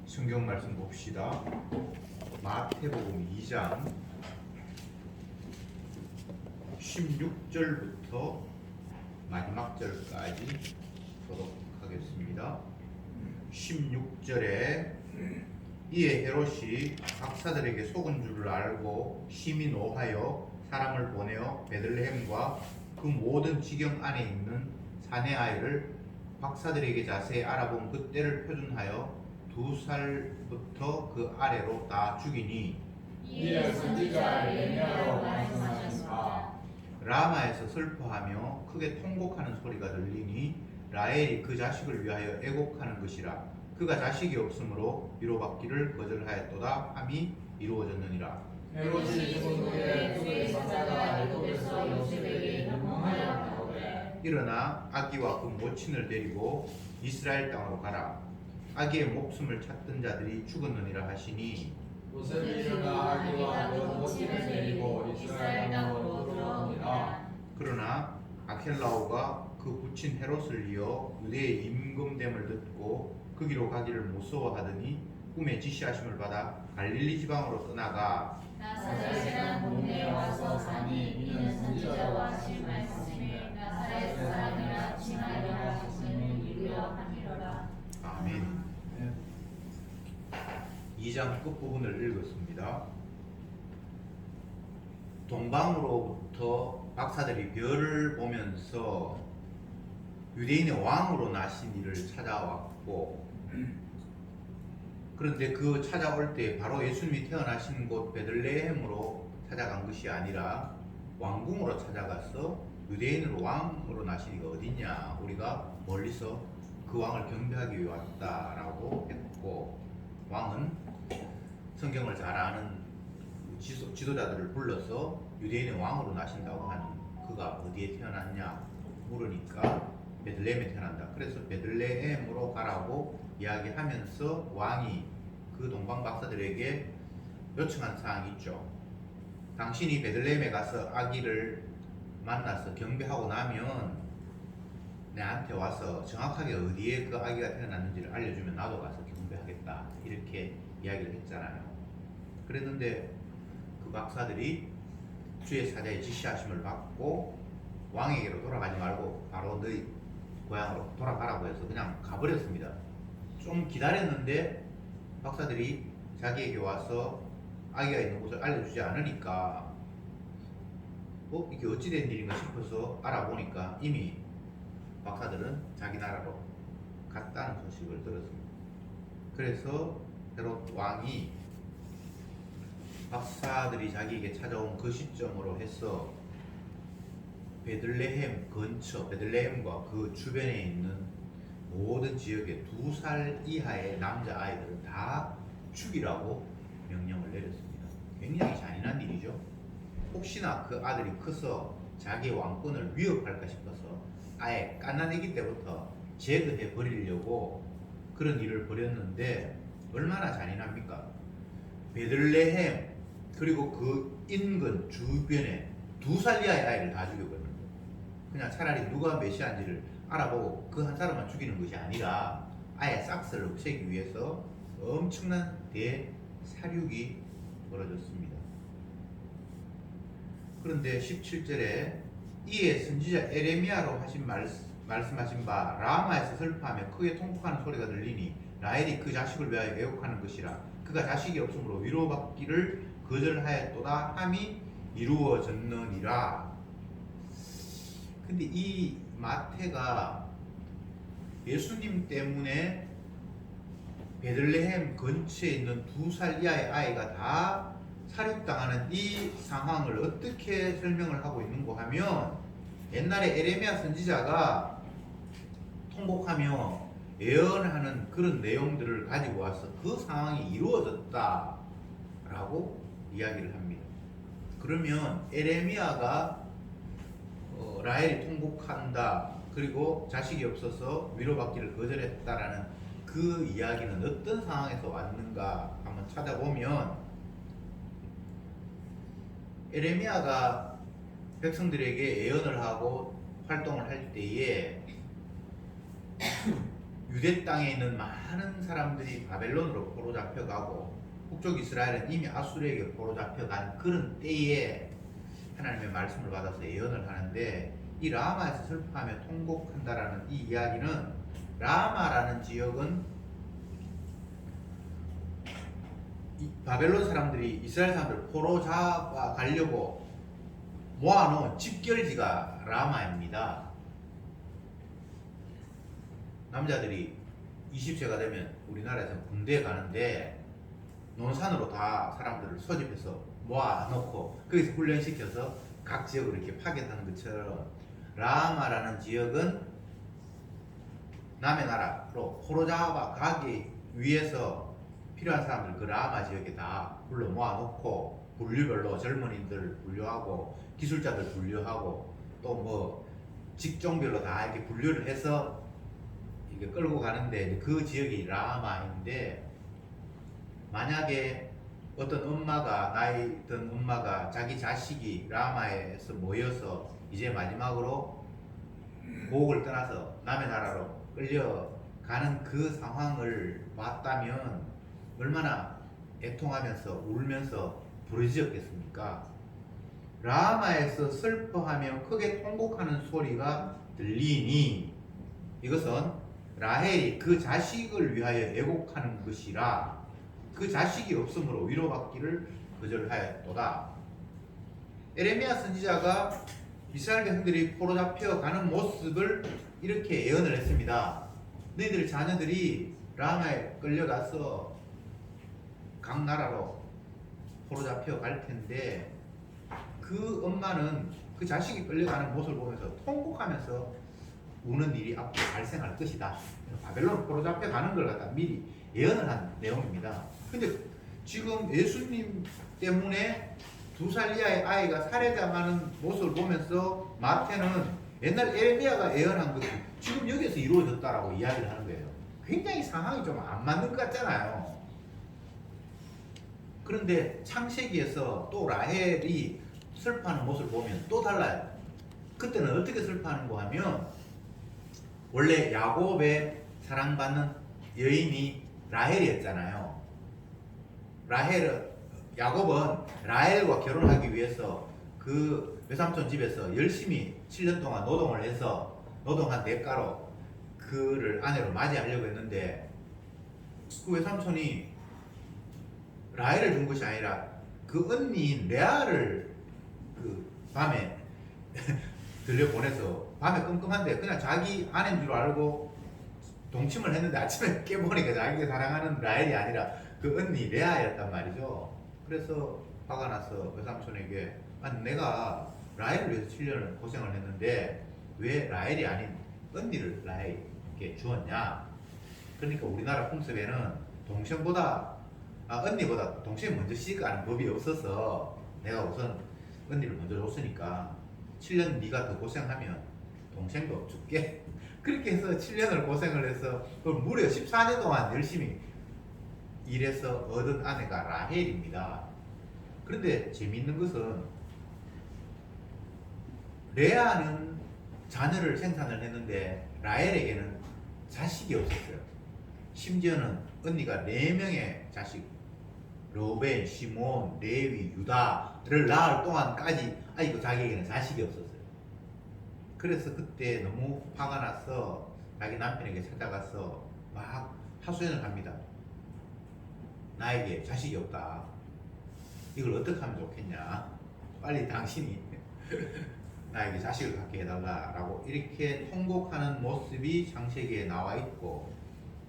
성경 말씀 봅시다. 마태복음 2장 16절부터 마지막 절까지 보도록 하겠습니다. 16절에 이에 헤롯이 박사들에게 속은 줄을 알고 심히 노하여 사람을 보내어 베들레헴과 그 모든 지경 안에 있는 사내 아이를 박사들에게 자세히 알아본 그때를 표준하여 2살부터 그 아래로 다 죽이니 이에 선지자 예레미야로 말씀하셨다. 라마에서 슬퍼하며 크게 통곡하는 소리가 들리니 라헬이 그 자식을 위하여 애곡하는 것이라. 그가 자식이 없으므로 위로받기를 거절하였도다 함이 이루어졌느니라. 헤롯이 죽은 후에 그의 사자가 애굽에서 요셉에게 명령하여 가로되 일어나 아기와 그 모친을 데리고 이스라엘 땅으로 가라. 아기의 목숨을 찾던 자들이 죽었느니라 하시니 요셉이 일어나 아기와 그 모친을 데리고 이스라엘 땅으로 들어오니라. 그러나 아켈라오가 그 부친 헤롯을 이어 유대에 임금됨을 듣고 그 길로 가기를 무서워하더니 꿈에 지시하심을 받아 갈릴리 지방으로 떠나가 나사렛이라는 동네에 와서 사니 이는 선지자와 하신 말씀에 나사렛 사람이라 칭하리라 하시는 이루려 함이로라. 아멘. 2장 끝부분을 읽었습니다. 동방으로부터 박사들이 별을 보면서 유대인의 왕으로 나신 이를 찾아왔고, 그런데 그 찾아올 때 바로 예수님이 태어나신 곳 베들레헴으로 찾아간 것이 아니라 왕궁으로 찾아가서 유대인으로 왕으로 나신 이가 어딨냐, 우리가 멀리서 그 왕을 경배하기 위해 왔다라고 했고, 왕은 성경을 잘 아는 지도자들을 불러서 유대인의 왕으로 나신다고 하는 그가 어디에 태어났냐 물으니까 베들레헴에 태어난다. 그래서 베들레헴으로 가라고 이야기하면서 왕이 그 동방 박사들에게 요청한 사항이 있죠. 당신이 베들레헴에 가서 아기를 만나서 경배하고 나면 내한테 와서 정확하게 어디에 그 아기가 태어났는지를 알려주면 나도 가서 경배하겠다, 이렇게 이야기를 했잖아요. 그랬는데 그 박사들이 주의 사자의 지시하심을 받고 왕에게로 돌아가지 말고 바로 너희 고향으로 돌아가라고 해서 그냥 가버렸습니다. 좀 기다렸는데 박사들이 자기에게 와서 아기가 있는 곳을 알려주지 않으니까 이게 어찌된 일인가 싶어서 알아보니까 이미 박사들은 자기 나라로 갔다는 소식을 들었습니다. 그래서 헤롯 왕이 박사들이 자기에게 찾아온 그 시점으로 해서 베들레헴 근처, 베들레헴과 그 주변에 있는 모든 지역의 2살 이하의 남자아이들을 다 죽이라고 명령을 내렸습니다. 굉장히 잔인한 일이죠. 혹시나 그 아들이 커서 자기의 왕권을 위협할까 싶어서 아예 갓난아기 때부터 제거해 버리려고 그런 일을 벌였는데 얼마나 잔인합니까? 베들레헴 그리고 그 인근 주변에 2살 이하의 아이를 다 죽여버립니다. 그냥 차라리 누가 메시아인지를 알아보고 그 한 사람만 죽이는 것이 아니라 아예 싹스를 없애기 위해서 엄청난 대사륙이 벌어졌습니다. 그런데 17절에 이에 선지자 예레미야로 말씀하신 바 라마에서 슬퍼하며 크게 통곡하는 소리가 들리니 라헬이 그 자식을 위하여 애곡하는 것이라. 그가 자식이 없으므로 위로받기를 거절하였도다 함이 이루어졌느니라. 근데 이 마태가 예수님 때문에 베들레헴 근처에 있는 2살 이하의 아이가 다 사륙당하는 이 상황을 어떻게 설명을 하고 있는가 하면, 옛날에 에레미야 선지자가 통곡하며 예언하는 그런 내용들을 가지고 와서 그 상황이 이루어졌다라고 이야기를 합니다. 그러면 에레미야가 라헬이 통곡한다, 그리고 자식이 없어서 위로받기를 거절했다라는 그 이야기는 어떤 상황에서 왔는가 한번 찾아보면, 에레미야가 백성들에게 예언을 하고 활동을 할 때에 유대 땅에 있는 많은 사람들이 바벨론으로 포로 잡혀가고 북쪽 이스라엘은 이미 아수르에게 포로 잡혀간 그런 때에 하나님의 말씀을 받아서 예언을 하는데, 이 라마에서 슬퍼하며 통곡한다라는 이 이야기는, 라마라는 지역은 이 바벨론 사람들이 이스라엘 사람들 포로 잡아가려고 모아놓은 집결지가 라마입니다. 남자들이 20세가 되면 우리나라에서 군대에 가는데 논산으로 다 사람들을 소집해서 모아놓고 거기서 훈련시켜서 각 지역으로 이렇게 파견하는 것처럼, 라마라는 지역은 남의 나라로 포로 잡아가기 위해서 필요한 사람들 그 라마 지역에 다 불러 모아놓고 분류별로 젊은이들 분류하고 기술자들 분류하고 또 뭐 직종별로 다 이렇게 분류를 해서 이게 끌고 가는데, 그 지역이 라마인데, 만약에 어떤 엄마가, 나이 든 엄마가 자기 자식이 라마에서 모여서 이제 마지막으로 고국을 떠나서 남의 나라로 끌려가는 그 상황을 봤다면 얼마나 애통하면서 울면서 부르짖었겠습니까? 라마에서 슬퍼하며 크게 통곡하는 소리가 들리니 이것은 라헬이 그 자식을 위하여 애곡하는 것이라, 그 자식이 없으므로 위로받기를 거절하였도다. 에레미야 선지자가 이스라엘 백성들이 포로 잡혀가는 모습을 이렇게 예언을 했습니다. 너희들 자녀들이 라마에 끌려가서 각 나라로 포로 잡혀갈 텐데, 그 엄마는 그 자식이 끌려가는 모습을 보면서 통곡하면서 우는 일이 앞으로 발생할 것이다. 바벨론 포로 잡혀가는 걸 갖다 미리 예언을 한 내용입니다. 근데 지금 예수님 때문에 2살 이하의 아이가 살해당하는 모습을 보면서 마태는 옛날 에레미야가 예언한 것이 지금 여기서 이루어졌다라고 이야기를 하는 거예요. 굉장히 상황이 좀 안 맞는 것 같잖아요. 그런데 창세기에서 또 라헬이 슬퍼하는 모습을 보면 또 달라요. 그때는 어떻게 슬퍼하는가 하면, 원래 야곱의 사랑받는 여인이 라헬이었잖아요. 야곱은 라헬과 결혼하기 위해서 그 외삼촌 집에서 열심히 7년 동안 노동을 해서 노동한 대가로 그를 아내로 맞이하려고 했는데, 그 외삼촌이 라헬을 준 것이 아니라 그 언니인 레아를 그 밤에 들려보내서, 밤에 끔끔한데 그냥 자기 아내인 줄 알고 동침을 했는데 아침에 깨보니까 자기가 사랑하는 라헬이 아니라 그 언니 레아였단 말이죠. 그래서 화가 나서 외삼촌에게, 아니 내가 라헬을 위해서 7년을 고생을 했는데 왜 라헬이 아닌 언니를 라헬에게 주었냐. 그러니까 우리나라 풍습에는 언니보다 동생이 먼저 시집가는 법이 없어서 내가 우선 언니를 먼저 줬으니까 7년 네가 더 고생하면 동생도 줄게. 그렇게 해서 7년을 고생을 해서 무려 14년 동안 열심히 일해서 얻은 아내가 라헬입니다. 그런데 재미있는 것은 레아는 자녀를 생산을 했는데 라헬에게는 자식이 없었어요. 심지어는 언니가 4명의 자식, 로벤, 시몬, 레위, 유다를 낳을 동안까지 아직도 자기에게는 자식이 없었어요. 그래서 그때 너무 화가 나서 자기 남편에게 찾아가서 막 하소연을 합니다. 나에게 자식이 없다. 이걸 어떻게 하면 좋겠냐. 빨리 당신이 나에게 자식을 갖게 해달라라고 이렇게 통곡하는 모습이 창세기에 나와 있고,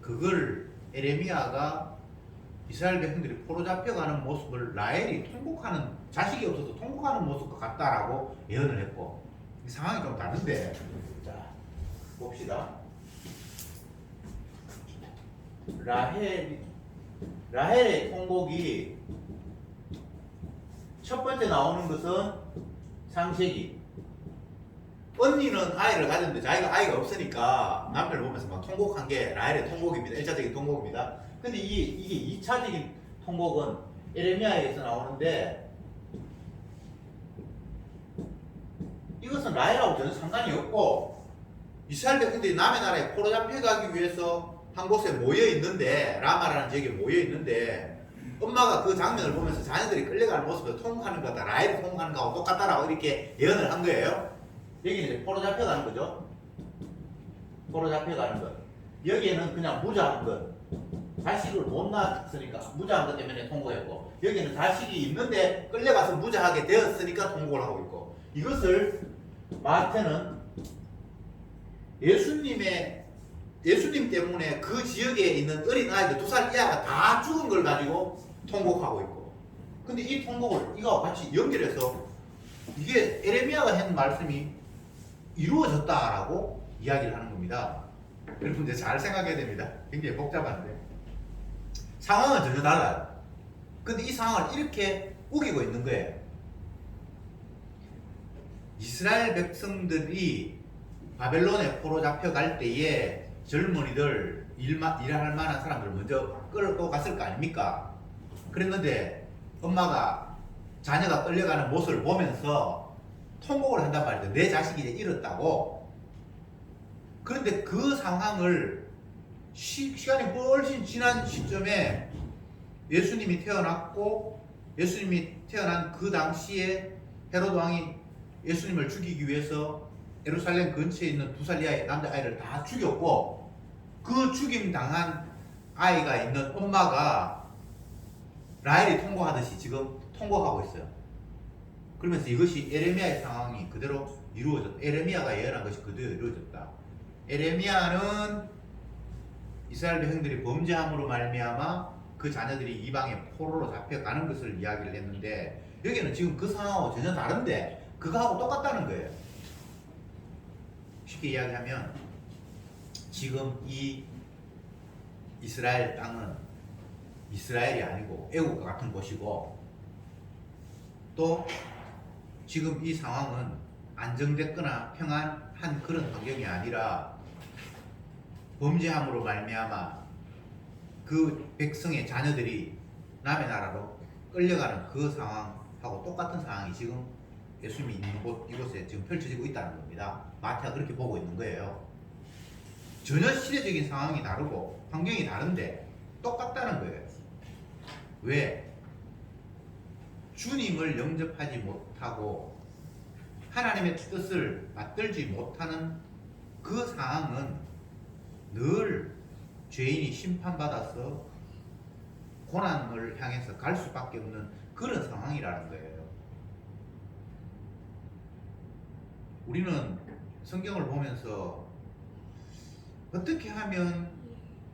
그걸 에레미야가 이스라엘 백성들이 포로 잡혀가는 모습을 라헬이 통곡하는, 자식이 없어서 통곡하는 모습과 같다라고 예언을 했고, 이 상황이 좀 다른데, 자 봅시다. 라헬의 통곡이 첫 번째 나오는 것은 창세기. 언니는 아이를 가졌는데 자기가 아이가 없으니까 남편을 보면서 막 통곡한 게 라헬의 통곡입니다. 1차적인 통곡입니다. 근데 이게 2차적인 통곡은 에레미야에서 나오는데, 이것은 라헬하고 전혀 상관이 없고 이스라엘 백성들이 남의 나라에 포로 잡혀가기 위해서 한 곳에 모여 있는데, 라마라는 지역에 모여 있는데, 엄마가 그 장면을 보면서 자녀들이 끌려가는 모습을 통곡하는 거다, 라헬이 통곡하는 거하고 똑같다라고 이렇게 예언을 한 거예요. 여기는 이제 포로 잡혀가는 거죠. 포로 잡혀가는 것. 여기에는 그냥 무자한 것. 자식을 못 낳았으니까 무자한 것 때문에 통곡했고, 여기는 자식이 있는데 끌려가서 무자하게 되었으니까 통곡을 하고 있고, 이것을 마태는 예수님 때문에 그 지역에 있는 어린 아이들 2살 이하가 다 죽은 걸 가지고 통곡하고 있고, 근데 이 통곡을 이거와 같이 연결해서 이게 에레미야가 한 말씀이 이루어졌다라고 이야기를 하는 겁니다. 여러분 이제 잘 생각해야 됩니다. 굉장히 복잡한데 상황은 전혀 달라요. 근데 이 상황을 이렇게 우기고 있는 거예요. 이스라엘 백성들이 바벨론에 포로 잡혀갈 때에 젊은이들, 일할 만한 사람들 먼저 끌고 갔을 거 아닙니까? 그랬는데 엄마가 자녀가 끌려가는 모습을 보면서 통곡을 한단 말이죠. 내 자식이 이제 잃었다고. 그런데 그 상황을 시간이 훨씬 지난 시점에 예수님이 태어났고, 예수님이 태어난 그 당시에 헤로드 왕이 예수님을 죽이기 위해서 예루살렘 근처에 있는 2살 이하의 남자아이를 다 죽였고, 그 죽임 당한 아이가 있는 엄마가 라헬이 통곡하듯이 지금 통곡하고 있어요. 그러면서 이것이 에레미야의 상황이 그대로 이루어졌다. 에레미야가 예언한 것이 그대로 이루어졌다. 에레미야는 이스라엘 백성들이 범죄함으로 말미암아 그 자녀들이 이방의 포로로 잡혀가는 것을 이야기를 했는데, 여기는 지금 그 상황하고 전혀 다른데 그거하고 똑같다는 거예요. 쉽게 이야기하면 지금 이 이스라엘 땅은 이스라엘이 아니고 애국과 같은 곳이고, 또 지금 이 상황은 안정됐거나 평안한 그런 환경이 아니라 범죄함으로 말미암아 그 백성의 자녀들이 남의 나라로 끌려가는 그 상황하고 똑같은 상황이 지금 예수님이 있는 곳, 이곳에 지금 펼쳐지고 있다는 겁니다. 마태가 그렇게 보고 있는 거예요. 전혀 시대적인 상황이 다르고 환경이 다른데 똑같다는 거예요. 왜? 주님을 영접하지 못하고 하나님의 뜻을 받들지 못하는 그 상황은 늘 죄인이 심판받아서 고난을 향해서 갈 수밖에 없는 그런 상황이라는 거예요. 우리는 성경을 보면서 어떻게 하면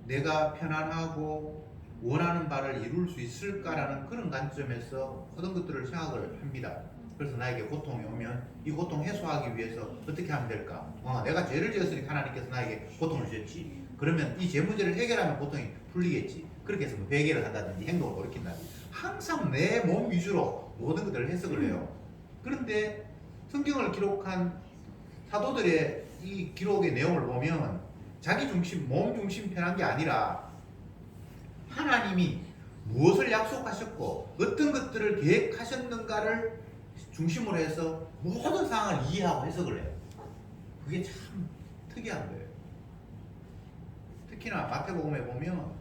내가 편안하고 원하는 바를 이룰 수 있을까라는 그런 관점에서 모든 것들을 생각을 합니다. 그래서 나에게 고통이 오면 이 고통 해소하기 위해서 어떻게 하면 될까? 내가 죄를 지었으니까 하나님께서 나에게 고통을 주셨지. 그러면 이 죄 문제를 해결하면 고통이 풀리겠지. 그렇게 해서 회개를 한다든지 행동을 돌이킨다든지 항상 내 몸 위주로 모든 것들을 해석을 해요. 그런데 성경을 기록한 사도들의 이 기록의 내용을 보면 자기 중심, 몸 중심 편한 게 아니라 하나님이 무엇을 약속하셨고 어떤 것들을 계획하셨는가를 중심으로 해서 모든 상황을 이해하고 해석을 해요. 그게 참 특이한 거예요. 특히나 마태복음에 보면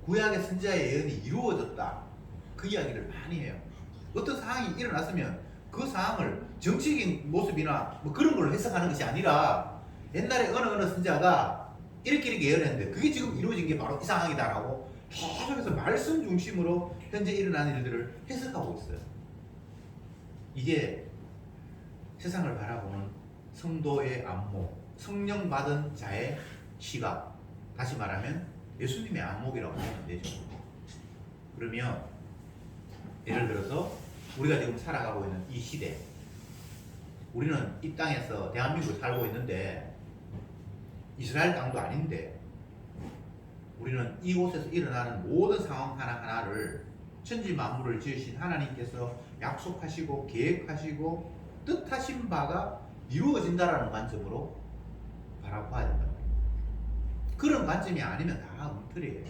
구약의 선지자의 예언이 이루어졌다, 그 이야기를 많이 해요. 어떤 상황이 일어났으면 그 상황을 정치적인 모습이나 뭐 그런 걸로 해석하는 것이 아니라 옛날에 어느 선지자가 이렇게 예언했는데 그게 지금 이루어진 게 바로 이 상황이다라고 계속해서 말씀 중심으로 현재 일어나는 일들을 해석하고 있어요. 이게 세상을 바라보는 성도의 안목, 성령 받은 자의 시각, 다시 말하면 예수님의 안목이라고 하면 되죠. 그러면 예를 들어서 우리가 지금 살아가고 있는 이 시대, 우리는 이 땅에서 대한민국에 살고 있는데 이스라엘 땅도 아닌데 우리는 이곳에서 일어나는 모든 상황 하나하나를 천지 만물을 지으신 하나님께서 약속하시고 계획하시고 뜻하신 바가 이루어진다라는 관점으로 바라봐야 된다. 그런 관점이 아니면 다 엉터리예요.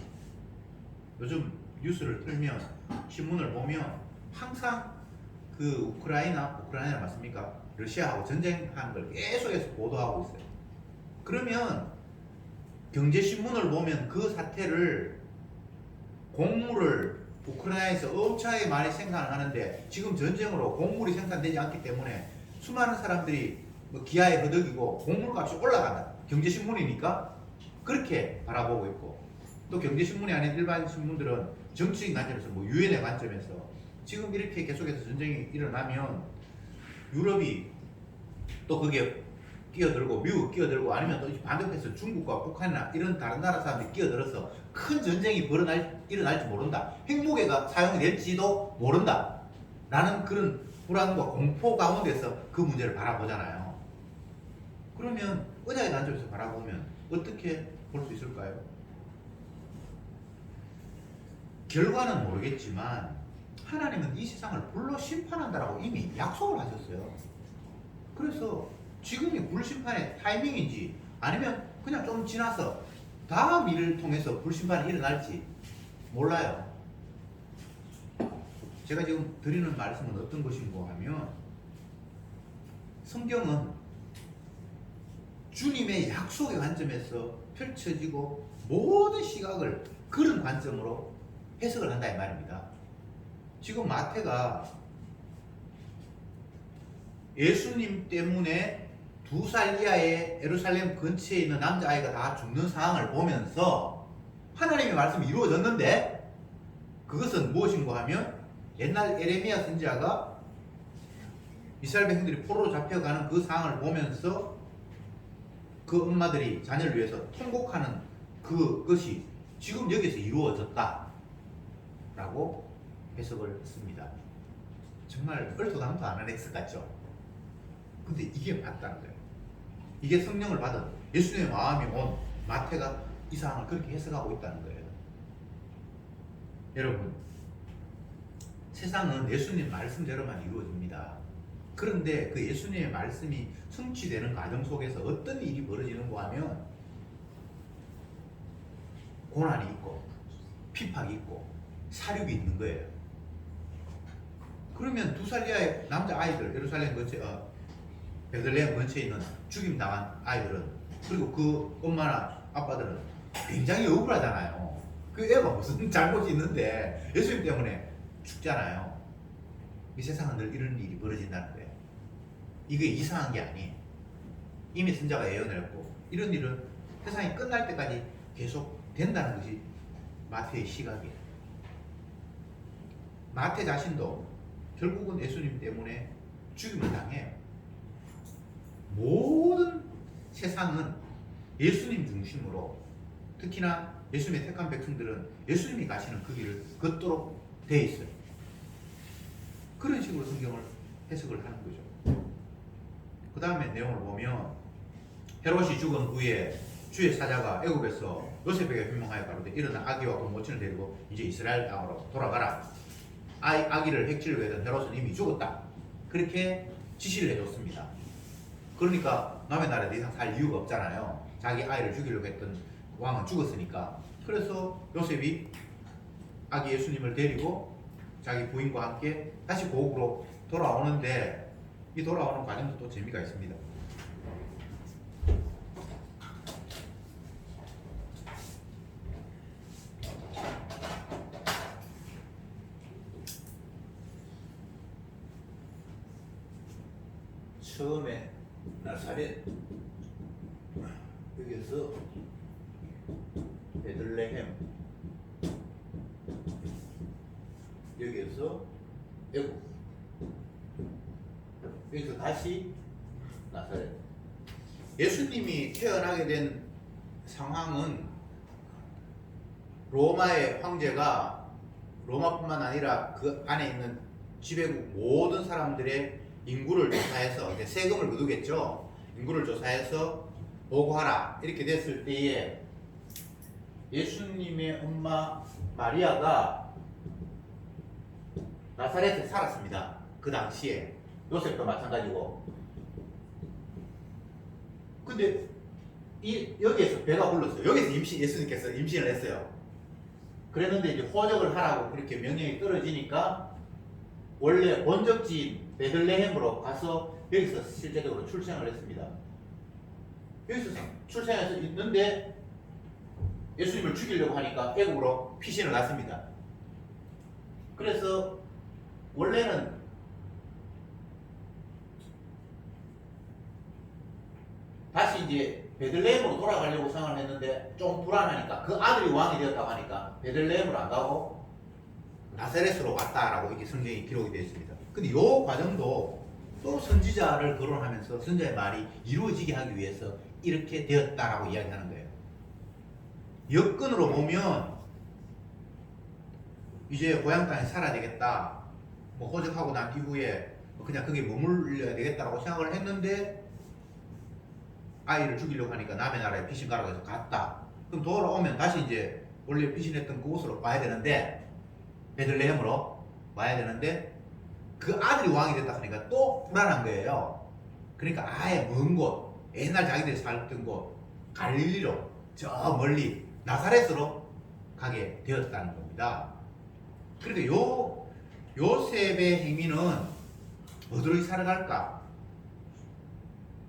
요즘 뉴스를 틀면 신문을 보면 항상 그 우크라이나 맞습니까? 러시아하고 전쟁하는 걸 계속해서 보도하고 있어요. 그러면 경제신문을 보면 그 사태를 곡물을 우크라이나에서 엄청나게 많이 생산을 하는데 지금 전쟁으로 곡물이 생산되지 않기 때문에 수많은 사람들이 뭐 기아에 허덕이고 곡물값이 올라간다. 경제신문이니까 그렇게 바라보고 있고 또 경제신문이 아닌 일반 신문들은 정치적인 관점에서 뭐 유엔의 관점에서 지금 이렇게 계속해서 전쟁이 일어나면 유럽이 또 거기에 끼어들고 미국 끼어들고 아니면 또 반대편에서 중국과 북한이나 이런 다른 나라 사람들이 끼어들어서 큰 전쟁이 일어날지 모른다. 핵무기가 사용이 될지도 모른다. 라는 그런 불안과 공포 가운데서 그 문제를 바라보잖아요. 그러면 의자의 관점에서 바라보면 어떻게 볼 수 있을까요? 결과는 모르겠지만 하나님은 이 세상을 불로 심판한다라고 이미 약속을 하셨어요. 그래서 지금이 불심판의 타이밍인지 아니면 그냥 좀 지나서 다음 일을 통해서 불심판이 일어날지 몰라요. 제가 지금 드리는 말씀은 어떤 것인고 하면 성경은 주님의 약속의 관점에서 펼쳐지고 모든 시각을 그런 관점으로 해석을 한다 이 말입니다. 지금 마태가 예수님 때문에 2살 이하의 예루살렘 근처에 있는 남자아이가 다 죽는 상황을 보면서 하나님의 말씀이 이루어졌는데 그것은 무엇인고 하면 옛날 에레미야 선지자가 이스라엘 백성들이 포로로 잡혀가는 그 상황을 보면서 그 엄마들이 자녀를 위해서 통곡하는 그것이 지금 여기서 이루어졌다 라고 해석을 했습니다. 정말 얼토당토 안 하는 해석 같죠? 근데 이게 맞다는 거예요. 이게 성령을 받은 예수님의 마음이 온 마태가 이 상황을 그렇게 해석하고 있다는 거예요. 여러분, 세상은 예수님 말씀대로만 이루어집니다. 그런데 그 예수님의 말씀이 성취되는 과정 속에서 어떤 일이 벌어지는가 하면 고난이 있고 핍박이 있고 사륙이 있는 거예요. 그러면 2살 이하의 남자아이들 예루살렘 근처에 베들레헴 근처에 있는 죽임당한 아이들은 그리고 그 엄마나 아빠들은 굉장히 억울하잖아요. 그 애가 무슨 잘못이 있는데 예수님 때문에 죽잖아요. 이 세상은 늘 이런 일이 벌어진다는 거예요. 이게 이상한 게 아니에요. 이미 선자가 예언을 했고 이런 일은 세상이 끝날 때까지 계속 된다는 것이 마태의 시각이에요. 마태 자신도 결국은 예수님 때문에 죽임을 당해요. 모든 세상은 예수님 중심으로 특히나 예수님의 택한 백성들은 예수님이 가시는 그 길을 걷도록 돼 있어요. 그런 식으로 성경을 해석을 하는 거죠. 그 다음에 내용을 보면 헤롯이 죽은 후에 주의 사자가 애굽에서 요셉에게 분명하여 가로되 일어나 아기와 그 모친을 데리고 이제 이스라엘 땅으로 돌아가라. 아기를 해치려고 했던 헤롯은 이미 죽었다. 그렇게 지시를 해줬습니다. 그러니까 남의 나라에 더 이상 살 이유가 없잖아요. 자기 아이를 죽이려고 했던 왕은 죽었으니까. 그래서 요셉이 아기 예수님을 데리고 자기 부인과 함께 다시 고국으로 돌아오는데 이 돌아오는 과정도 또 재미가 있습니다. 처음에 나사렛 여기서 베들레헴 여기에서 애국 여기서 다시 나사렛. 예수님이 태어나게 된 상황은 로마의 황제가 로마뿐만 아니라 그 안에 있는 지배국 모든 사람들의 인구를 조사해서 이제 세금을 거두겠죠. 인구를 조사해서 보고하라 이렇게 됐을 때에 예수님의 엄마 마리아가 나사렛에 살았습니다. 그 당시에 요셉도 마찬가지고. 근데 여기에서 배가 불렀어요. 여기서 예수님께서 임신을 했어요. 그랬는데 이제 호적을 하라고 그렇게 명령이 떨어지니까 원래 본적지인 베들레헴으로 가서 여기서 실제적으로 출생을 했습니다. 여기서 출생해서 있는데 예수님을 죽이려고 하니까 애국으로 피신을 났습니다. 그래서 원래는 다시 이제 베들레헴으로 돌아가려고 생각을 했는데 좀 불안하니까 그 아들이 왕이 되었다고 하니까 베들레헴으로 안 가고 나사렛으로 왔다라고 이렇게 성경에 기록이 되어 있습니다. 근데 이 과정도 또 선지자를 거론하면서 선지자의 말이 이루어지게 하기 위해서 이렇게 되었다라고 이야기하는 거예요. 역근으로 보면 이제 고향 땅에 살아야 되겠다, 뭐 호적하고 난 이후에 그냥 거기에 머물러야 되겠다라고 생각을 했는데 아이를 죽이려고 하니까 남의 나라에 피신 가라고 해서 갔다. 그럼 돌아오면 다시 이제 원래 피신했던 그곳으로 와야 되는데, 베들레헴으로 와야 되는데 그 아들이 왕이 됐다 하니까 또 불안한 거예요. 그러니까 아예 먼 곳, 옛날 자기들이 살던 곳 갈릴리로, 저 멀리 나사렛으로 가게 되었다는 겁니다. 그러니까 요셉의 행위는 어디로 이사를 갈까?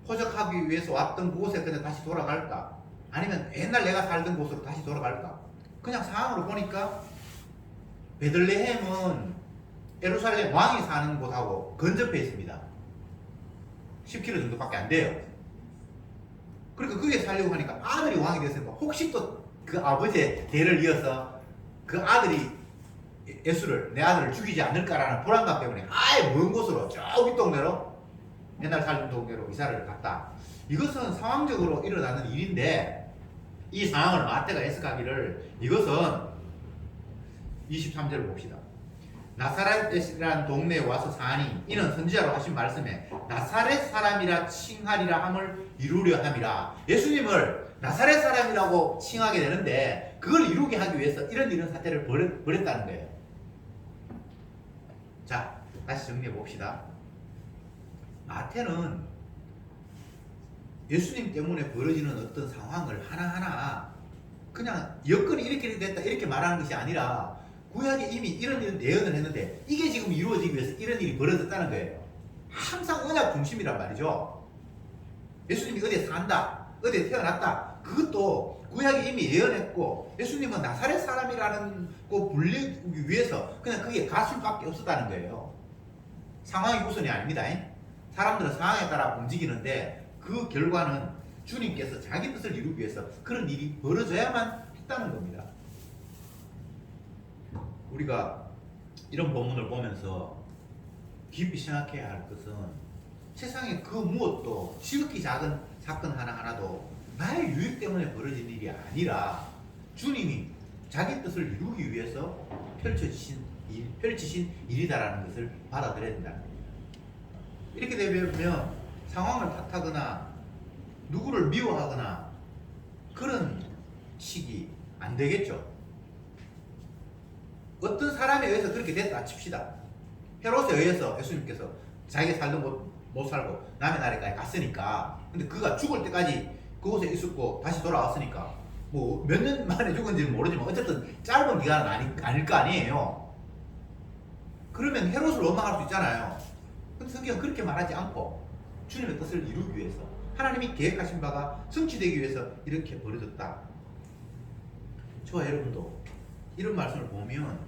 포적하기 위해서 왔던 그곳에 그냥 다시 돌아갈까? 아니면 옛날 내가 살던 곳으로 다시 돌아갈까? 그냥 상황으로 보니까 베들레헴은 예루살렘 왕이 사는 곳하고 근접해 있습니다. 10km 정도밖에 안 돼요. 그러니까 거기에 살려고 하니까 아들이 왕이 됐으니까 혹시 또 그 아버지의 대를 이어서 그 아들이 예수를, 내 아들을 죽이지 않을까라는 불안감 때문에 아예 먼 곳으로 저 윗동네로, 옛날 살던 동네로 이사를 갔다. 이것은 상황적으로 일어나는 일인데 이 상황을 마태가 해석하기를, 이것은 23절을 봅시다. 나사렛이라는 동네에 와서 사니 이는 선지자로 하신 말씀에 나사렛 사람이라 칭하리라 함을 이루려 함이라. 예수님을 나사렛 사람이라고 칭하게 되는데 그걸 이루게 하기 위해서 이런 사태를 벌였다는 거예요. 자, 다시 정리해 봅시다. 마태는 예수님 때문에 벌어지는 어떤 상황을 하나하나 그냥 여건이 이렇게 됐다 이렇게 말하는 것이 아니라 구약에 이미 이런 예언을 했는데 이게 지금 이루어지기 위해서 이런 일이 벌어졌다는 거예요. 항상 언약 중심이란 말이죠. 예수님이 어디에 산다, 어디에 태어났다, 그것도 구약에 이미 예언했고 예수님은 나사렛 사람이라는 거 불리기 위해서 그냥 그게 갈 수밖에 없었다는 거예요. 상황이 우선이 아닙니다. 사람들은 상황에 따라 움직이는데 그 결과는 주님께서 자기 뜻을 이루기 위해서 그런 일이 벌어져야만 했다는 겁니다. 우리가 이런 본문을 보면서 깊이 생각해야 할 것은 세상에 그 무엇도 지극히 작은 사건 하나하나도 나의 유익 때문에 벌어진 일이 아니라 주님이 자기 뜻을 이루기 위해서 펼치신 일이다라는 것을 받아들여야 된다는 겁니다. 이렇게 되면 상황을 탓하거나 누구를 미워하거나 그런 식이 안 되겠죠. 어떤 사람에 의해서 그렇게 됐다 칩시다. 헤롯에 의해서 예수님께서 자기가 살던 곳 못 살고 남의 나라까지 갔으니까, 근데 그가 죽을 때까지 그곳에 있었고 다시 돌아왔으니까 뭐 몇 년 만에 죽은지는 모르지만 어쨌든 짧은 기간은 아닐 거 아니에요. 그러면 헤롯을 원망할 수 있잖아요. 근데 성경은 그렇게 말하지 않고 주님의 뜻을 이루기 위해서, 하나님이 계획하신 바가 성취되기 위해서 이렇게 벌어졌다. 저와 여러분도 이런 말씀을 보면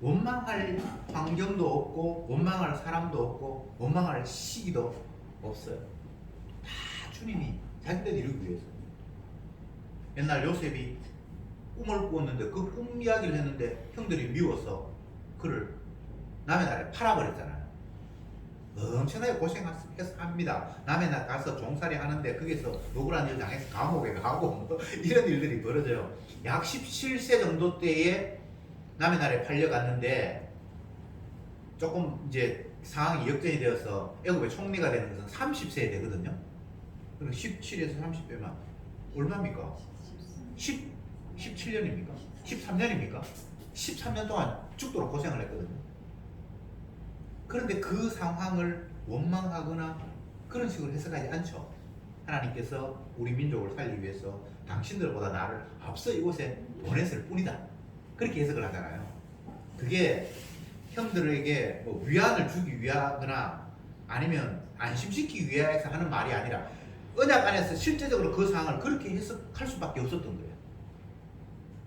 원망할 환경도 없고 원망할 사람도 없고 원망할 시기도 없어요. 다 주님이 자기 뜻 이루기 위해서. 옛날 요셉이 꿈을 꾸었는데 그 꿈 이야기를 했는데 형들이 미워서 그를 남의 나라에 팔아버렸잖아요. 엄청나게 고생합니다. 남의 나라 가서 종살이 하는데 거기서 억울한 일 당해서 감옥에 가고 뭐 이런 일들이 벌어져요. 약 17세 정도 때에 남의 나라에 팔려갔는데 조금 이제 상황이 역전이 되어서 애굽의 총리가 되는 것은 30세에 되거든요. 그럼 17에서 30배면 얼마입니까? 17년입니까? 13년입니까? 13년 동안 죽도록 고생을 했거든요. 그런데 그 상황을 원망하거나 그런 식으로 해석하지 않죠. 하나님께서 우리 민족을 살리기 위해서 당신들보다 나를 앞서 이곳에 보냈을 뿐이다. 그렇게 해석을 하잖아요. 그게 형들에게 뭐 위안을 주기 위하거나 아니면 안심시키기 위해서 하는 말이 아니라 언약 안에서 실제적으로 그 상황을 그렇게 해석할 수밖에 없었던 거예요.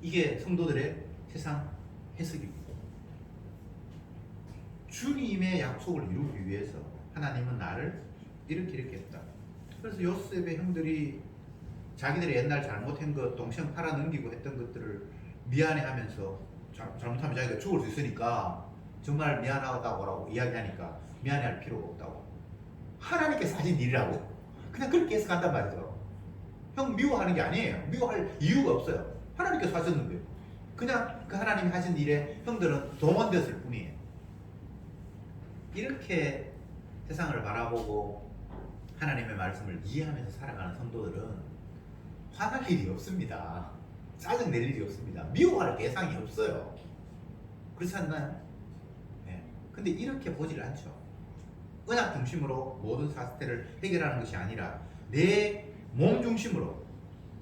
이게 성도들의 세상 해석입니다. 주님의 약속을 이루기 위해서 하나님은 나를 이렇게 했다. 그래서 요셉의 형들이 자기들이 옛날 잘못한 것, 동생 팔아 넘기고 했던 것들을 미안해하면서 잘못하면 자기가 죽을 수 있으니까 정말 미안하다고 이야기하니까 미안해할 필요가 없다고. 하나님께서 하신 일이라고. 그냥 그렇게 해석한단 말이죠. 형 미워하는 게 아니에요. 미워할 이유가 없어요. 하나님께서 하셨는데 그냥 그 하나님이 하신 일에 형들은 동원되었을 뿐이에요. 이렇게 세상을 바라보고 하나님의 말씀을 이해하면서 살아가는 성도들은 화날 일이 없습니다. 짜증 낼 일이 없습니다. 미워할 대상이 없어요. 그렇지 않나요? 네. 근데 이렇게 보질 않죠. 언약 중심으로 모든 사태를 해결하는 것이 아니라 내 몸 중심으로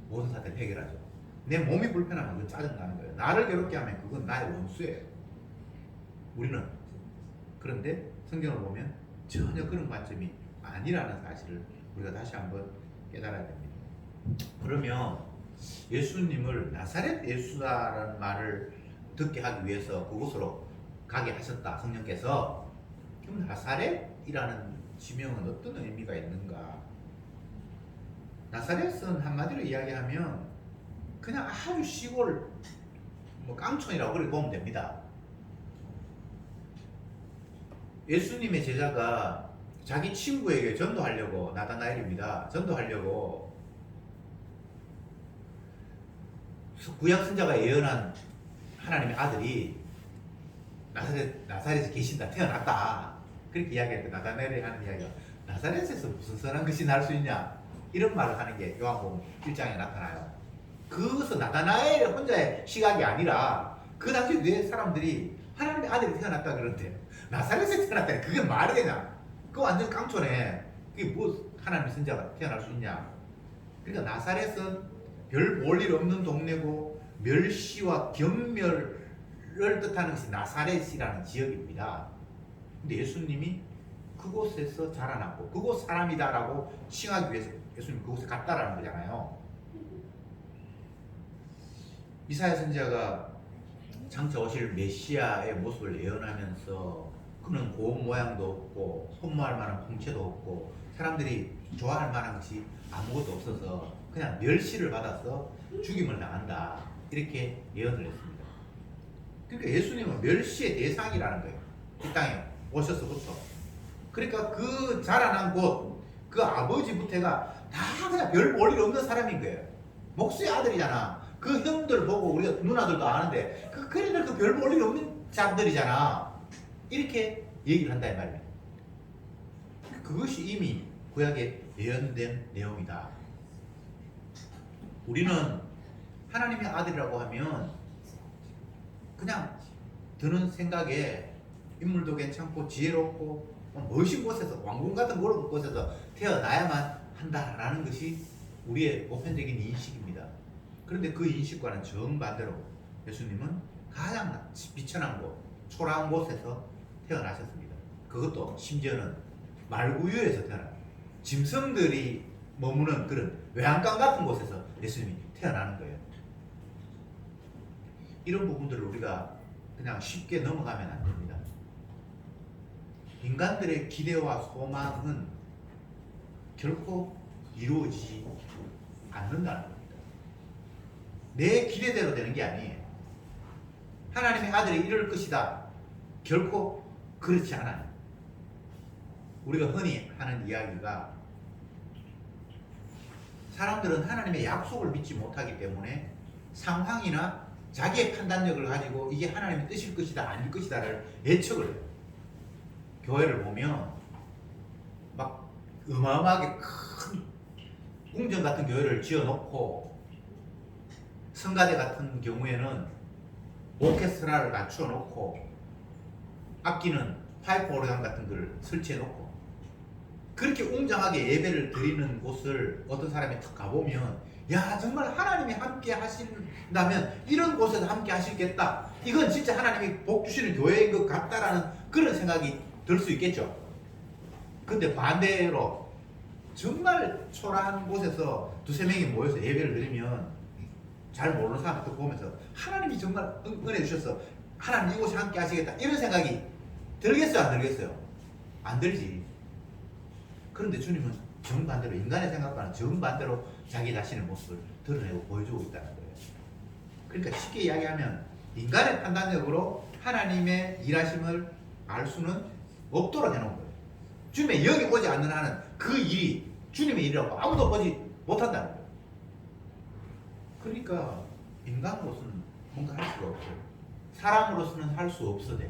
모든 사태를 해결하죠. 내 몸이 불편하면 그건 짜증나는 거예요. 나를 괴롭게 하면 그건 나의 원수예요. 우리는. 그런데 성경을 보면 전혀 그런 관점이 아니라는 사실을 우리가 다시 한번 깨달아야 됩니다. 그러면 예수님을 나사렛 예수다라는 말을 듣게 하기 위해서 그곳으로 가게 하셨다, 성령께서. 그럼 나사렛이라는 지명은 어떤 의미가 있는가? 나사렛은 한마디로 이야기하면 그냥 아주 시골 깡촌이라고 그렇게 보면 됩니다. 예수님의 제자가 자기 친구에게 전도하려고, 나다나엘입니다. 전도하려고 구약 선자가 예언한 하나님의 아들이 나사렛에 계신다, 태어났다. 그렇게 이야기할 때 나다나엘이 하는 이야기가 나사렛에서 무슨 선한 것이 날 수 있냐? 이런 말을 하는 게 요한복음 1장에 나타나요. 그것은 나다나엘 혼자의 시각이 아니라 그 당시 뇌 사람들이 하나님의 아들이 태어났다 그러는데 나사렛에 태어났다니 그게 말이 되냐? 그거 완전 깡촌에 그게 뭐 하나님의 선자가 태어날 수 있냐? 그러니까 나사렛은 별 볼 일 없는 동네고 멸시와 경멸을 뜻하는 것이 나사렛이라는 지역입니다. 근데 예수님이 그곳에서 자라났고 그곳 사람이다라고 칭하기 위해서 예수님이 그곳에 갔다라는 거잖아요. 이사야 선지자가 장차 오실 메시아의 모습을 예언하면서 그는 고운 모양도 없고 손모할 만한 풍채도 없고 사람들이 좋아할 만한 것이 아무것도 없어서 그냥 멸시를 받아서 죽임을 당한다, 이렇게 예언을 했습니다. 그러니까 예수님은 멸시의 대상이라는 거예요. 이 땅에 오셔서부터. 그러니까 그 자라난 곳, 그 아버지부터가 다 그냥 별 볼 일 없는 사람인 거예요. 목수의 아들이잖아. 그 형들 보고 우리가 누나들도 아는데 그래도 그 별 볼 일 없는 자들이잖아. 이렇게 얘기를 한다 이 말이에요. 그것이 이미 구약에 예언된 내용이다. 우리는 하나님의 아들이라고 하면 그냥 드는 생각에 인물도 괜찮고 지혜롭고 멋진 곳에서, 왕궁 같은 그런 곳에서 태어나야만 한다라는 것이 우리의 보편적인 인식입니다. 그런데 그 인식과는 정반대로 예수님은 가장 비천한 곳, 초라한 곳에서 태어나셨습니다. 그것도 심지어는 말구유에서 태어난, 짐승들이 머무는 그런 외양간 같은 곳에서 예수님이 태어나는 거예요. 이런 부분들을 우리가 그냥 쉽게 넘어가면 안 됩니다. 인간들의 기대와 소망은 결코 이루어지지 않는다는 겁니다. 내 기대대로 되는 게 아니에요. 하나님의 아들이 이럴 것이다, 결코 그렇지 않아요. 우리가 흔히 하는 이야기가 사람들은 하나님의 약속을 믿지 못하기 때문에 상황이나 자기의 판단력을 가지고 이게 하나님의 뜻일 것이다 아닐 것이다를 예측을 해요. 교회를 보면 막 어마어마하게 큰 궁전 같은 교회를 지어놓고 성가대 같은 경우에는 오케스트라를 갖추어놓고 악기는 파이프 오르간 같은 걸 설치해놓고 그렇게 웅장하게 예배를 드리는 곳을 어떤 사람이 탁 가보면 야, 정말 하나님이 함께 하신다면 이런 곳에서 함께 하시겠다, 이건 진짜 하나님이 복 주시는 교회인 것 같다라는 그런 생각이 들 수 있겠죠. 근데 반대로 정말 초라한 곳에서 두세 명이 모여서 예배를 드리면 잘 모르는 사람들 보면서 하나님이 정말 은혜 주셔서 하나님 이곳에 함께 하시겠다 이런 생각이 들겠어요 안 들겠어요? 안 들지. 그런데 주님은 정반대로 인간의 생각과는 정반대로 자기 자신의 모습을 드러내고 보여주고 있다는 거예요. 그러니까 쉽게 이야기하면 인간의 판단력으로 하나님의 일하심을 알 수는 없도록 해놓은 거예요. 주님의 영이 오지 않는 한은 그 일이 주님의 일이라고 아무도 보지 못한다는 거예요. 그러니까 인간으로서는 뭔가 할 수가 없어요. 사람으로서는 할 수 없어요.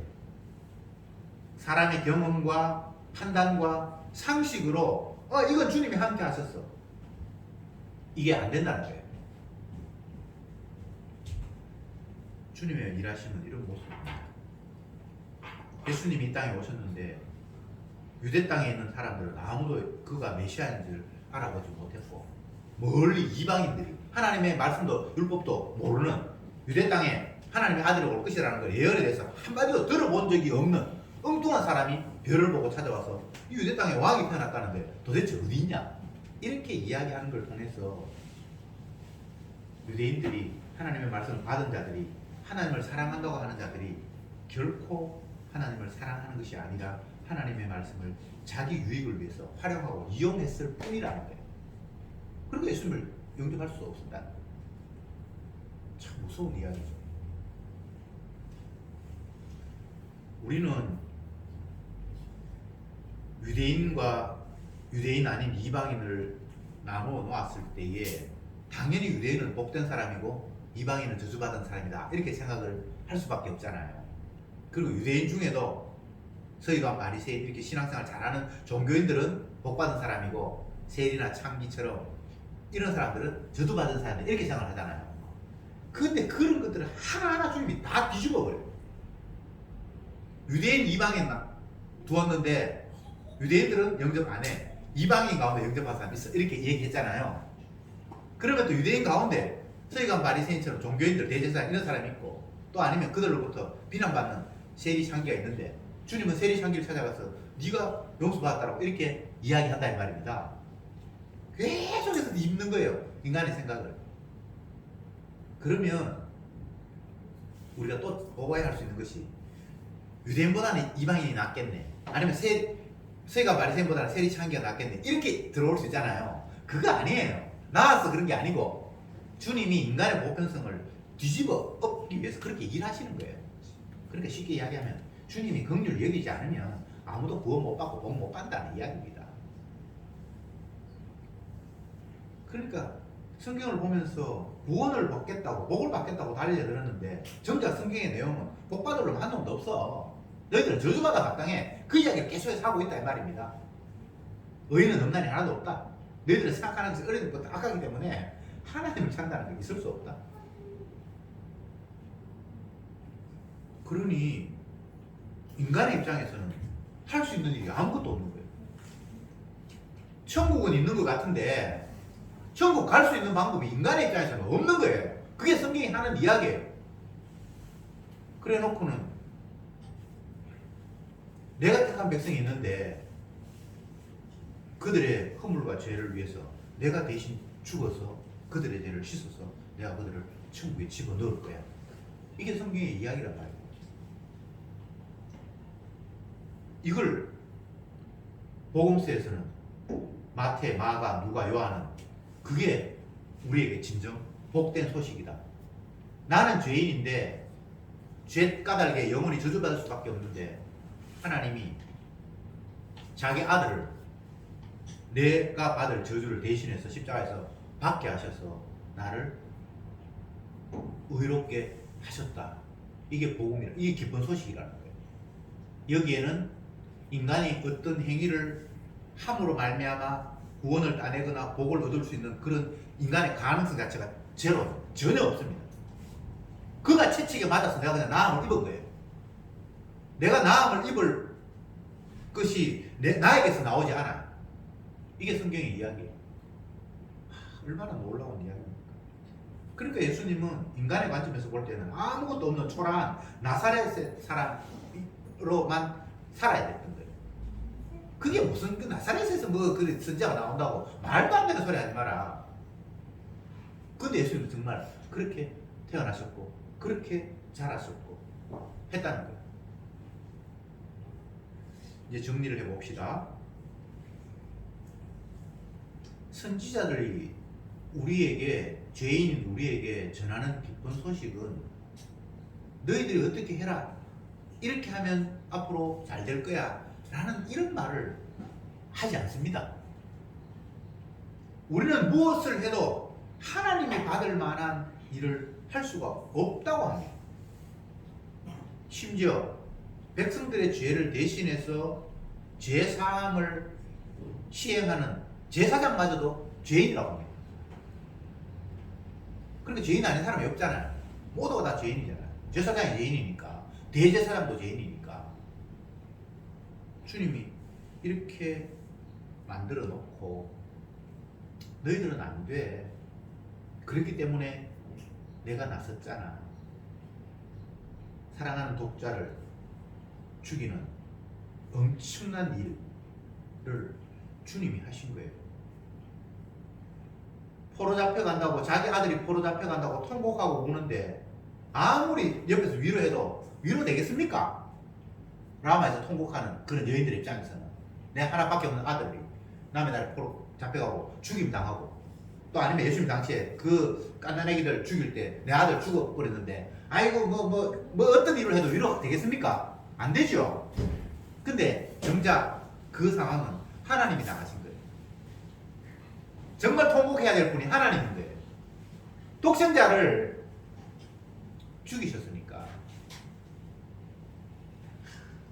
사람의 경험과 판단과 상식으로 이건 주님이 함께 하셨어. 이게 안 된다는 거예요. 주님의 일하심은 이런 모습입니다. 예수님이 이 땅에 오셨는데 유대 땅에 있는 사람들은 아무도 그가 메시아인지를 알아보지 못했고 멀리 이방인들이 하나님의 말씀도 율법도 모르는 유대 땅에 하나님의 아들이 올 것이라는 걸 예언에 대해서 한마디도 들어본 적이 없는 엉뚱한 사람이 별을 보고 찾아와서 이 유대 땅에 왕이 태어났다는데 도대체 어디 있냐? 이렇게 이야기하는 걸 통해서 유대인들이 하나님의 말씀을 받은 자들이 하나님을 사랑한다고 하는 자들이 결코 하나님을 사랑하는 것이 아니라 하나님의 말씀을 자기 유익을 위해서 활용하고 이용했을 뿐이라는 거예요. 그리고 예수님을 영접할 수 없었다. 참 무서운 이야기죠. 우리는 유대인과 유대인 아닌 이방인을 나누어 놓았을 때에 당연히 유대인은 복된 사람이고 이방인은 저주받은 사람이다 이렇게 생각을 할 수밖에 없잖아요. 그리고 유대인 중에도 서기관 바리새인 이렇게 신앙생활 잘하는 종교인들은 복받은 사람이고 세리나 창기처럼 이런 사람들은 저주받은 사람들 이렇게 생각을 하잖아요. 근데 그런 것들을 하나하나 주님이 다 뒤집어버려요. 유대인 이방인 두었는데 유대인들은 영접 안 해. 이방인 가운데 영접한 사람 있어. 이렇게 얘기했잖아요. 그러면 또 유대인 가운데 서기관 바리새인처럼 종교인들 대제사장 이런 사람이 있고 또 아니면 그들로부터 비난받는 세리 창기가 있는데 주님은 세리 창기를 찾아가서 네가 용서받았다고 이렇게 이야기한다 이 말입니다. 계속해서 입는 거예요. 인간의 생각을. 그러면 우리가 또 오해할 수 있는 것이 유대인보다는 이방인이 낫겠네. 아니면 서기관 바리새인보다는 세리 창기가 낫겠네. 이렇게 들어올 수 있잖아요. 그거 아니에요. 나와서 그런 게 아니고 주님이 인간의 보편성을 뒤집어 엎기 위해서 그렇게 일하시는 거예요. 그러니까 쉽게 이야기하면 주님이 긍휼을 여기지 않으면 아무도 구원 못 받고 복 못 받는다는 이야기입니다. 그러니까 성경을 보면서 구원을 받겠다고 복을 받겠다고 달려들었는데 정작 성경의 내용은 복 받을 놈 한 놈도 없어. 너희들은 저주받아 마땅해. 그 이야기를 계속해서 하고 있다 이 말입니다. 의인은 없나니 하나도 없다. 너희들은 생각하는 것이 어린 것도 악하기 때문에 하나님을 찾는다는 게 있을 수 없다. 그러니 인간의 입장에서는 할 수 있는 일이 아무것도 없는 거예요. 천국은 있는 것 같은데 천국 갈 수 있는 방법이 인간의 입장에서는 없는 거예요. 그게 성경이 하는 이야기예요. 그래 놓고는 내가 택한 백성이 있는데 그들의 허물과 죄를 위해서 내가 대신 죽어서 그들의 죄를 씻어서 내가 그들을 천국에 집어넣을 거야. 이게 성경의 이야기란 말이에요. 이걸 복음서에서는 마태, 마가, 누가, 요한은 그게 우리에게 진정 복된 소식이다. 나는 죄인인데 죄 까닭에 영원히 저주받을 수밖에 없는데 하나님이 자기 아들을 내가 받을 저주를 대신해서 십자가에서 받게 하셔서 나를 의롭게 하셨다. 이게 복음이라, 이게 기쁜 소식이라는 거예요. 여기에는 인간이 어떤 행위를 함으로 말미암아 구원을 따내거나 복을 얻을 수 있는 그런 인간의 가능성 자체가 제로, 전혀 없습니다. 그가 채찍에 맞아서 내가 그냥 나음을 입은 거예요. 내가 나음을 입을 것이 나에게서 나오지 않아. 이게 성경의 이야기예요. 얼마나 놀라운 이야기입니까? 그러니까 예수님은 인간의 관점에서 볼 때는 아무것도 없는 초라한 나사렛의 사람으로만 살아야 됐던 거예요. 그게 무슨 그 나사렛에서 그 선지자가 나온다고 말도 안 되는 소리 하지 마라. 근데 예수님은 정말 그렇게 태어나셨고 그렇게 자라셨고 했다는 거예요. 이제 정리를 해봅시다. 선지자들이 우리에게, 죄인인 우리에게 전하는 기쁜 소식은 너희들이 어떻게 해라, 이렇게 하면 앞으로 잘 될 거야 라는 이런 말을 하지 않습니다. 우리는 무엇을 해도 하나님이 받을 만한 일을 할 수가 없다고 합니다. 심지어 백성들의 죄를 대신해서 죄사함을 시행하는 제사장마저도 죄인이라고 합니다. 그러니까 죄인 아닌 사람이 없잖아요. 모두가 다 죄인이잖아요. 제사장이 죄인이니까, 대제사장도 죄인이니까. 주님이 이렇게 만들어 놓고 너희들은 안 돼. 그렇기 때문에 내가 나섰잖아. 사랑하는 독자를 죽이는 엄청난 일을 주님이 하신 거예요. 포로 잡혀간다고, 자기 아들이 포로 잡혀간다고 통곡하고 우는데 아무리 옆에서 위로해도 위로 되겠습니까? 라마에서 통곡하는 그런 여인들의 입장에서는 내 하나밖에 없는 아들이 남의 나라에 포로 잡혀가고 죽임 당하고, 또 아니면 예수님 당시에 그 깐난애기들 죽일 때 내 아들 죽어버렸는데 아이고 뭐 어떤 일을 해도 위로가 되겠습니까? 안 되죠. 근데 정작 그 상황은 하나님이 나가신 거예요. 정말 통곡해야 될 분이 하나님인 거예요. 독생자를 죽이셨으니까.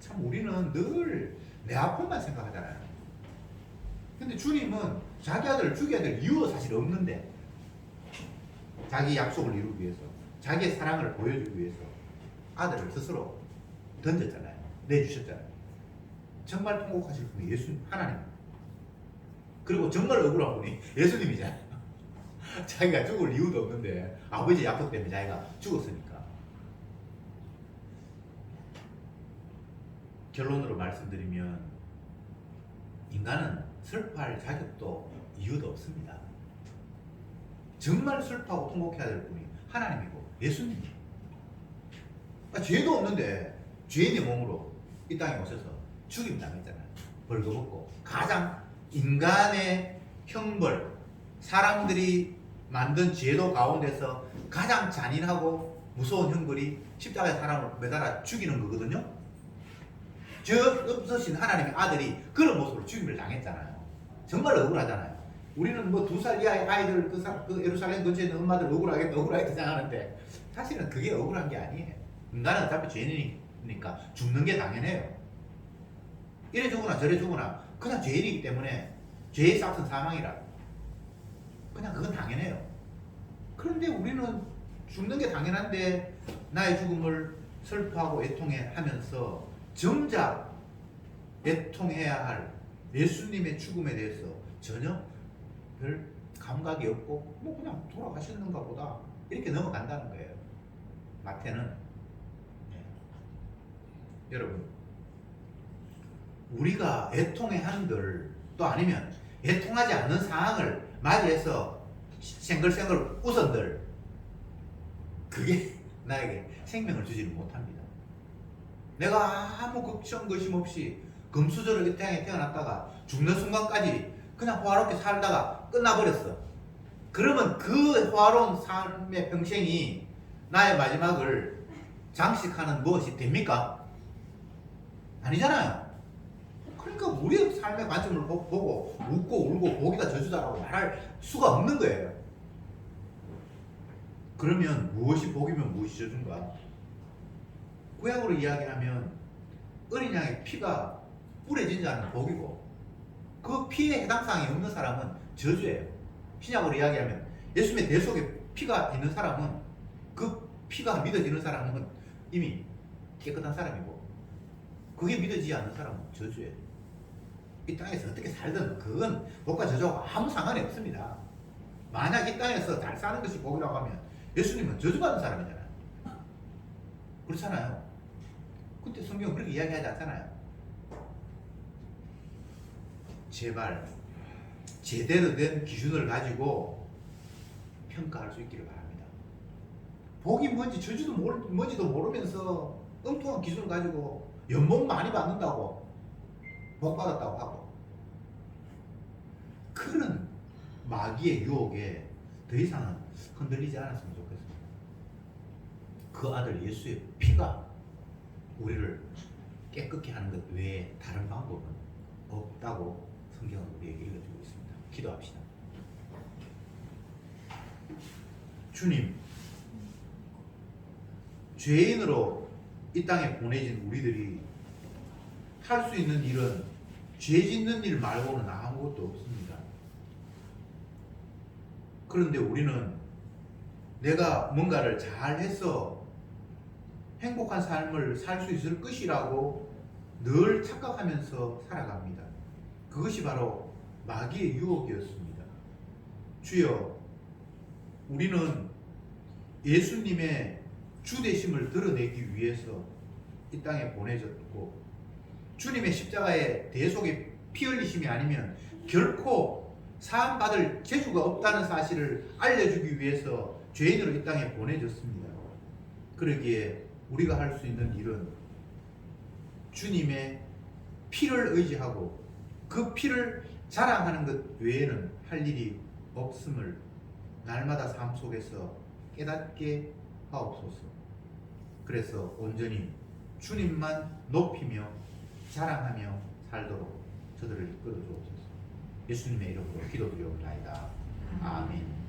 참 우리는 늘 내 아픔만 생각하잖아요. 근데 주님은 자기 아들을 죽여야 될 이유가 사실 없는데 자기 약속을 이루기 위해서, 자기의 사랑을 보여주기 위해서 아들을 스스로 던졌잖아요. 내주셨잖아요. 정말 통곡하실 분이 예수님, 하나님. 그리고 정말 억울한 분이 예수님이잖아요. 자기가 죽을 이유도 없는데 아버지 약속 때문에 자기가 죽었으니까. 결론으로 말씀드리면 인간은 슬퍼할 자격도 이유도 없습니다. 정말 슬퍼하고 통곡해야 될 분이 하나님이고 예수님이에요. 그러니까 죄도 없는데 죄인의 몸으로 이 땅에 오셔서 죽임 당했잖아요. 벌거벗고 가장 인간의 형벌, 사람들이 만든 제도 가운데서 가장 잔인하고 무서운 형벌이 십자가에 사람을 매달아 죽이는 거거든요. 저 없으신 하나님의 아들이 그런 모습으로 죽임을 당했잖아요. 정말 억울하잖아요. 우리는 뭐 2살 이하의 아이들 그 예루살렘 근처에 있는 엄마들 억울하게 생각하는데 사실은 그게 억울한 게 아니에요. 인간은 어차피 죄인이니까 죽는 게 당연해요. 이래 죽으나 저래 죽으나 그냥 죄인이기 때문에 죄의 싹은 사망이라 그냥 그건 당연해요. 그런데 우리는 죽는 게 당연한데 나의 죽음을 슬퍼하고 애통해 하면서 정작 애통해야 할 예수님의 죽음에 대해서 전혀 별 감각이 없고 뭐 그냥 돌아가셨는가 보다 이렇게 넘어간다는 거예요. 마태는. 네. 여러분, 우리가 애통해 한들, 또 아니면 애통하지 않는 상황을 맞이해서 생글생글 웃은들, 그게 나에게 생명을 주지는 못합니다. 내가 아무 걱정 거심 없이 금수저로 이 땅에 태어났다가 죽는 순간까지 그냥 호화롭게 살다가 끝나버렸어. 그러면 그 호화로운 삶의 평생이 나의 마지막을 장식하는 무엇이 됩니까? 아니잖아요. 그러니까 우리의 삶의 관점을 보고 웃고 울고 복이다 저주다라고 말할 수가 없는 거예요. 그러면 무엇이 복이면 무엇이 저주인가? 구약으로 이야기하면 어린 양의 피가 뿌려진 자는 복이고 그 피에 해당 사항이 없는 사람은 저주예요. 신약으로 이야기하면 예수님의 대속에 피가 있는 사람은, 그 피가 믿어지는 사람은 이미 깨끗한 사람이고 그게 믿어지지 않는 사람은 저주예요. 이 땅에서 어떻게 살든 그건 복과 저주하고 아무 상관이 없습니다. 만약 이 땅에서 잘 사는 것이 복이라고 하면 예수님은 저주받은 사람이잖아요. 그렇잖아요. 근데 성경은 그렇게 이야기하지 않잖아요. 제발 제대로 된 기준을 가지고 평가할 수 있기를 바랍니다. 복이 뭔지 뭔지도 모르면서 엉뚱한 기준을 가지고 연봉 많이 받는다고 복 받았다고 하고, 그런 마귀의 유혹에 더 이상은 흔들리지 않았으면 좋겠습니다. 그 아들 예수의 피가 우리를 깨끗게 하는 것 외에 다른 방법은 없다고 성경은 우리에게 읽어주고 있습니다. 기도합시다. 주님, 죄인으로 이 땅에 보내진 우리들이 할 수 있는 일은 죄 짓는 일 말고는 아무것도 없습니다. 그런데 우리는 내가 뭔가를 잘해서 행복한 삶을 살 수 있을 것이라고 늘 착각하면서 살아갑니다. 그것이 바로 마귀의 유혹이었습니다. 주여, 우리는 예수님의 주되심을 드러내기 위해서 이 땅에 보내졌고, 주님의 십자가의 대속의 피 흘리심이 아니면 결코 사함받을 재주가 없다는 사실을 알려주기 위해서 죄인으로 이 땅에 보내졌습니다. 그러기에 우리가 할 수 있는 일은 주님의 피를 의지하고 그 피를 자랑하는 것 외에는 할 일이 없음을 날마다 삶 속에서 깨닫게 하옵소서. 그래서 온전히 주님만 높이며 자랑하며 살도록 저들을 이끌어 주옵소서. 예수님의 이름으로 기도드리옵나이다. 아멘.